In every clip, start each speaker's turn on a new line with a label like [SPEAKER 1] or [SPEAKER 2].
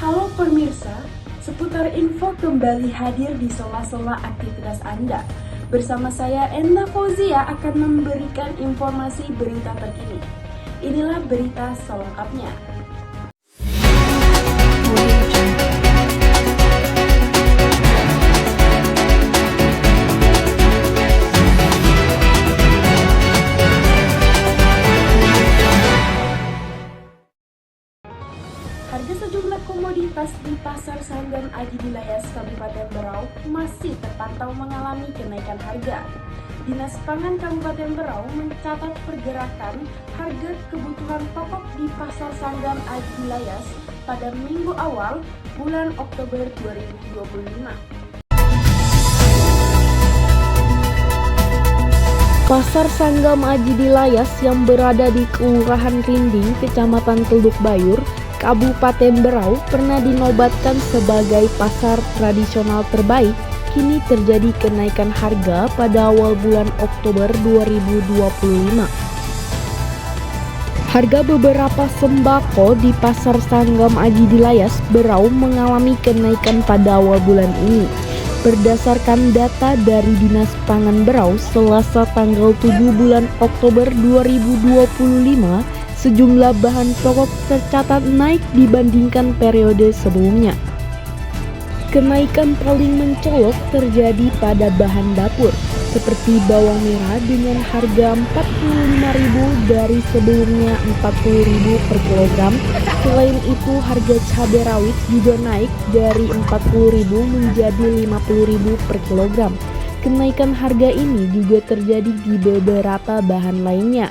[SPEAKER 1] Halo pemirsa, seputar info kembali hadir di sela-sela aktivitas Anda. Bersama saya Enda Fauzia akan memberikan informasi berita terkini. Inilah berita selengkapnya. Harga sejumlah komoditas di Pasar Sanggan Aji Dilayas, Kabupaten Berau masih terpantau mengalami kenaikan harga. Dinas Pangan Kabupaten Berau mencatat pergerakan harga kebutuhan pokok di Pasar Sanggan Aji Dilayas pada minggu awal bulan Oktober 2025.
[SPEAKER 2] Pasar Sanggam Aji Dilayas yang berada di Kelurahan Rinding, Kecamatan Teluk Bayur, Kabupaten Berau pernah dinobatkan sebagai pasar tradisional terbaik. Kini terjadi kenaikan harga pada awal bulan Oktober 2025. Harga beberapa sembako di Pasar Sanggam Aji Dilayas, Berau mengalami kenaikan pada awal bulan ini. Berdasarkan data dari Dinas Pangan Berau, Selasa tanggal 7 bulan Oktober 2025, sejumlah bahan pokok tercatat naik dibandingkan periode sebelumnya. Kenaikan paling mencolok terjadi pada bahan dapur, seperti bawang merah dengan harga Rp45.000 dari sebelumnya Rp40.000 per kilogram. Selain itu, harga cabai rawit juga naik dari Rp40.000 menjadi Rp50.000 per kilogram. Kenaikan harga ini juga terjadi di beberapa bahan lainnya.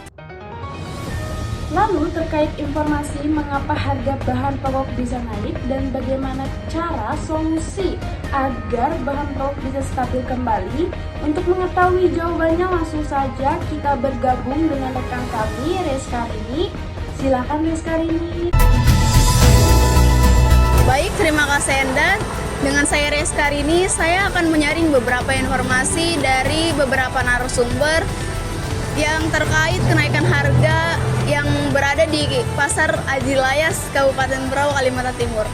[SPEAKER 1] Lalu terkait informasi mengapa harga bahan pokok bisa naik dan bagaimana cara solusi agar bahan pokok bisa stabil kembali, untuk mengetahui jawabannya langsung saja kita bergabung dengan rekan kami Reskarini. Silakan Reskarini.
[SPEAKER 3] Baik, terima kasih Enda. Dengan saya Reskarini, saya akan menyaring beberapa informasi dari beberapa narasumber yang terkait kenaikan harga yang berada di Pasar Aji Dilayas, Kabupaten Berau, Kalimantan Timur.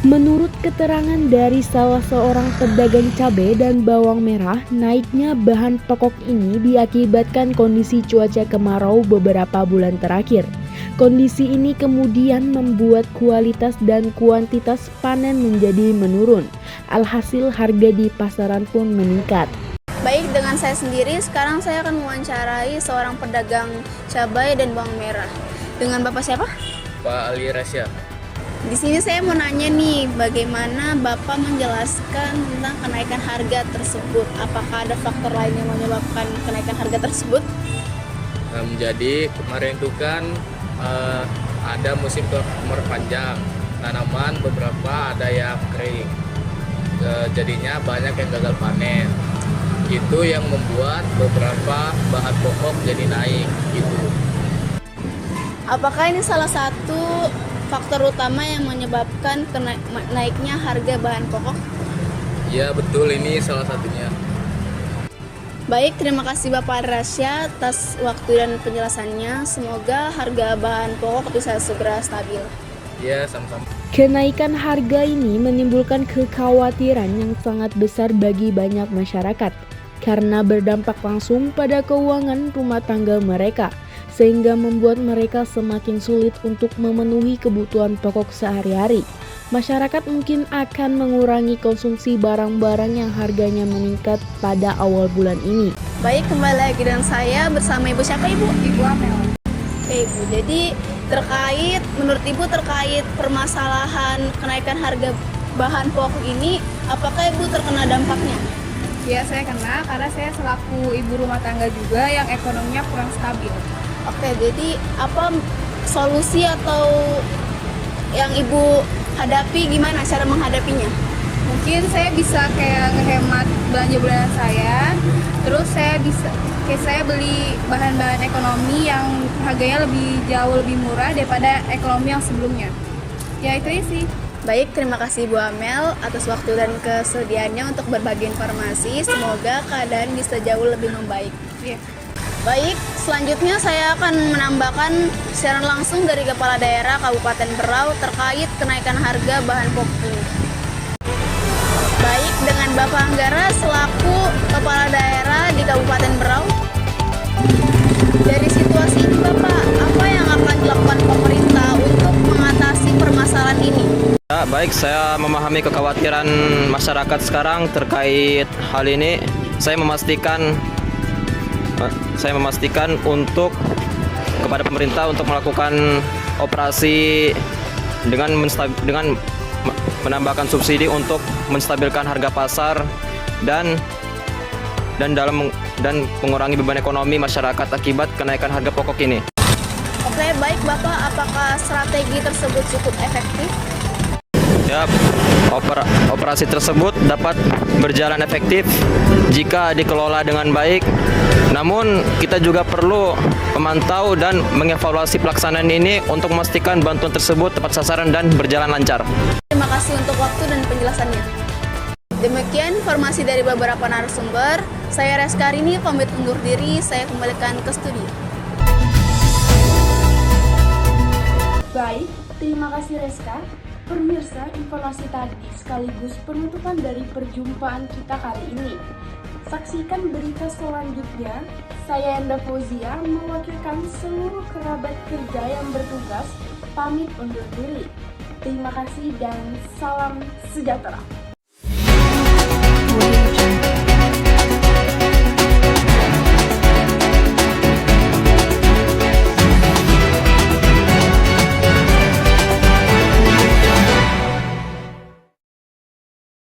[SPEAKER 2] Menurut keterangan dari salah seorang pedagang cabai dan bawang merah, naiknya bahan pokok ini diakibatkan kondisi cuaca kemarau beberapa bulan terakhir. Kondisi ini kemudian membuat kualitas dan kuantitas panen menjadi menurun. Alhasil harga di pasaran pun meningkat.
[SPEAKER 3] Baik, dengan saya sendiri, sekarang saya akan mewawancarai seorang pedagang cabai dan bawang merah. Dengan Bapak siapa?
[SPEAKER 4] Pak Ali Rasya.
[SPEAKER 3] Di sini saya mau nanya nih, bagaimana Bapak menjelaskan tentang kenaikan harga tersebut? Apakah ada faktor lain yang menyebabkan kenaikan harga tersebut?
[SPEAKER 4] Jadi kemarin itu kan ada musim kemarau, tanaman beberapa ada yang kering, jadinya banyak yang gagal panen. Itu yang membuat beberapa bahan pokok jadi naik gitu.
[SPEAKER 3] Apakah ini salah satu faktor utama yang menyebabkan naiknya harga bahan pokok?
[SPEAKER 4] Ya betul, ini salah satunya.
[SPEAKER 3] Baik, terima kasih Bapak Rasya atas waktu dan penjelasannya. Semoga harga bahan pokok bisa segera stabil.
[SPEAKER 4] Ya, sama-sama.
[SPEAKER 2] Kenaikan harga ini menimbulkan kekhawatiran yang sangat besar bagi banyak masyarakat karena berdampak langsung pada keuangan rumah tangga mereka, sehingga membuat mereka semakin sulit untuk memenuhi kebutuhan pokok sehari-hari. Masyarakat mungkin akan mengurangi konsumsi barang-barang yang harganya meningkat pada awal bulan ini.
[SPEAKER 3] Baik, kembali lagi dengan saya bersama Ibu siapa Ibu?
[SPEAKER 1] Ibu Amel.
[SPEAKER 3] Oke Ibu, jadi menurut Ibu terkait permasalahan kenaikan harga bahan pokok ini, apakah Ibu terkena dampaknya?
[SPEAKER 5] Ya, saya kena karena saya selaku ibu rumah tangga juga yang ekonominya kurang stabil.
[SPEAKER 3] Oke, jadi apa solusi atau yang Ibu hadapi, gimana cara menghadapinya?
[SPEAKER 5] Mungkin saya bisa kayak ngehemat belanja bulanan saya, terus saya beli bahan-bahan ekonomi yang harganya jauh lebih murah daripada ekonomi yang sebelumnya. Ya itu aja sih.
[SPEAKER 3] Baik, terima kasih Bu Amel atas waktu dan kesediaannya untuk berbagi informasi. Semoga keadaan bisa jauh lebih membaik.
[SPEAKER 5] Iya.
[SPEAKER 3] Baik, Selanjutnya saya akan menambahkan siaran langsung dari Kepala Daerah Kabupaten Berau terkait kenaikan harga bahan pokok ini. Baik, dengan Bapak Anggara selaku Kepala Daerah di Kabupaten Berau. Dari situasi ini Bapak, apa yang akan dilakukan pemerintah untuk mengatasi permasalahan ini?
[SPEAKER 6] Ya, baik, saya memahami kekhawatiran masyarakat sekarang terkait hal ini. Saya memastikan untuk kepada pemerintah untuk melakukan operasi dengan menambahkan subsidi untuk menstabilkan harga pasar dan mengurangi beban ekonomi masyarakat akibat kenaikan harga pokok ini.
[SPEAKER 3] Oke, baik Bapak, apakah strategi tersebut cukup efektif?
[SPEAKER 6] Ya, operasi tersebut dapat berjalan efektif jika dikelola dengan baik. Namun, kita juga perlu memantau dan mengevaluasi pelaksanaan ini untuk memastikan bantuan tersebut tepat sasaran dan berjalan lancar.
[SPEAKER 3] Terima kasih untuk waktu dan penjelasannya. Demikian informasi dari beberapa narasumber. Saya Reskarini pamit undur diri, saya kembalikan ke studio.
[SPEAKER 1] Baik, terima kasih Reska. Pemirsa, informasi tadi sekaligus penutupan dari perjumpaan kita kali ini. Saksikan berita selanjutnya. Saya Enda Fauzia mewakilkan seluruh kerabat kerja yang bertugas pamit undur diri. Terima kasih dan salam sejahtera.